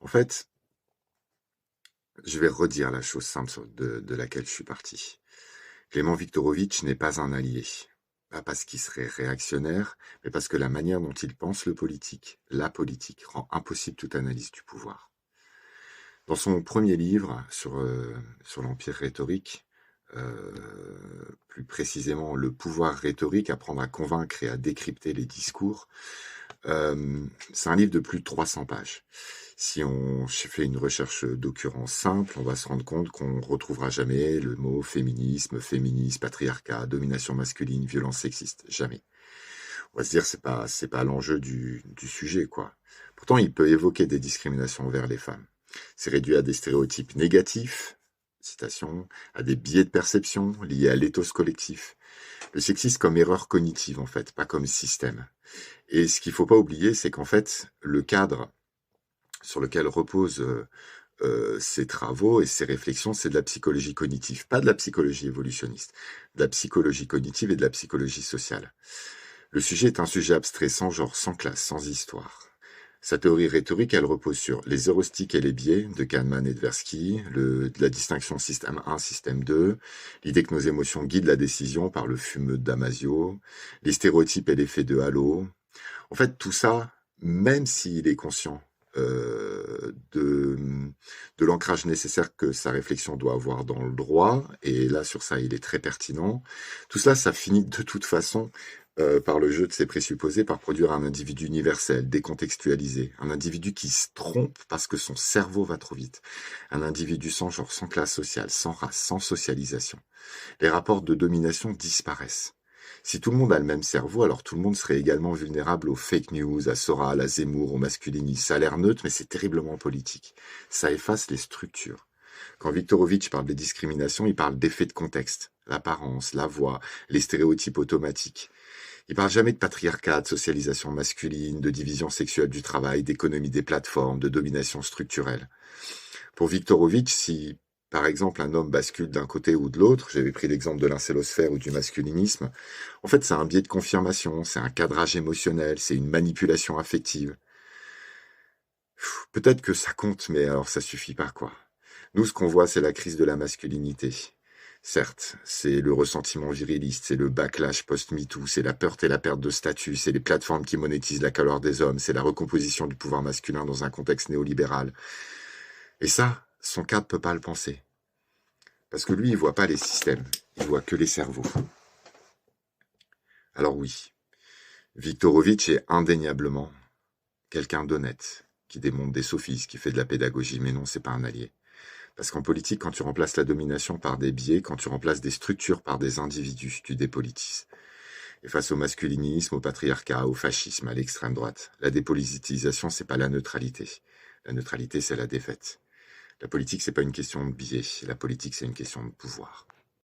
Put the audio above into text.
En fait, je vais redire la chose simple de laquelle je suis parti. Clément Viktorovitch n'est pas un allié. Pas parce qu'il serait réactionnaire, mais parce que la manière dont il pense la politique, rend impossible toute analyse du pouvoir. Dans son premier livre sur l'empire rhétorique, plus précisément le pouvoir rhétorique, apprendre à convaincre et à décrypter les discours, c'est un livre de plus de 300 pages. Si on fait une recherche d'occurrence simple, on va se rendre compte qu'on ne retrouvera jamais le mot féminisme, patriarcat, domination masculine, violence sexiste. Jamais. On va se dire c'est pas l'enjeu du sujet, quoi. Pourtant, il peut évoquer des discriminations envers les femmes. C'est réduit à des stéréotypes négatifs, citation, à des biais de perception liés à l'éthos collectif. Le sexisme comme erreur cognitive, en fait, pas comme système. Et ce qu'il faut pas oublier, c'est qu'en fait, le cadre sur lequel reposent ces travaux et ces réflexions, c'est de la psychologie cognitive, pas de la psychologie évolutionniste, de la psychologie cognitive et de la psychologie sociale. Le sujet est un sujet abstrait, sans genre, sans classe, sans histoire. Sa théorie rhétorique, elle repose sur les heuristiques et les biais de Kahneman et Tversky, la distinction système 1, système 2, l'idée que nos émotions guident la décision par le fumeux de Damasio, les stéréotypes et l'effet de halo. En fait, tout ça, même s'il est conscient de l'ancrage nécessaire que sa réflexion doit avoir dans le droit, et là, sur ça, il est très pertinent, tout cela, ça finit de toute façon par le jeu de ses présupposés, par produire un individu universel, décontextualisé, un individu qui se trompe parce que son cerveau va trop vite, un individu sans genre, sans classe sociale, sans race, sans socialisation. Les rapports de domination disparaissent. Si tout le monde a le même cerveau, alors tout le monde serait également vulnérable aux fake news, à Soral, à Zemmour, au masculinisme. Ça a l'air neutre, mais c'est terriblement politique. Ça efface les structures. Quand Viktorovitch parle des discriminations, il parle d'effets de contexte, l'apparence, la voix, les stéréotypes automatiques. Il parle jamais de patriarcat, de socialisation masculine, de division sexuelle du travail, d'économie des plateformes, de domination structurelle. Pour Viktorovitch, si par exemple un homme bascule d'un côté ou de l'autre, j'avais pris l'exemple de l'incélosphère ou du masculinisme, en fait c'est un biais de confirmation, c'est un cadrage émotionnel, c'est une manipulation affective. Peut-être que ça compte, mais alors ça suffit pas, quoi. Nous, ce qu'on voit, c'est la crise de la masculinité. Certes, c'est le ressentiment viriliste, c'est le backlash post-MeToo, c'est la peur et la perte de statut, c'est les plateformes qui monétisent la caleur des hommes, c'est la recomposition du pouvoir masculin dans un contexte néolibéral. Et ça, son cadre peut pas le penser. Parce que lui, il voit pas les systèmes, il voit que les cerveaux. Alors oui, Viktorovitch est indéniablement quelqu'un d'honnête, qui démonte des sophismes, qui fait de la pédagogie, mais non, c'est pas un allié. Parce qu'en politique, quand tu remplaces la domination par des biais, quand tu remplaces des structures par des individus, tu dépolitises. Et face au masculinisme, au patriarcat, au fascisme, à l'extrême droite, la dépolitisation, c'est pas la neutralité. La neutralité, c'est la défaite. La politique, c'est pas une question de biais. La politique, c'est une question de pouvoir.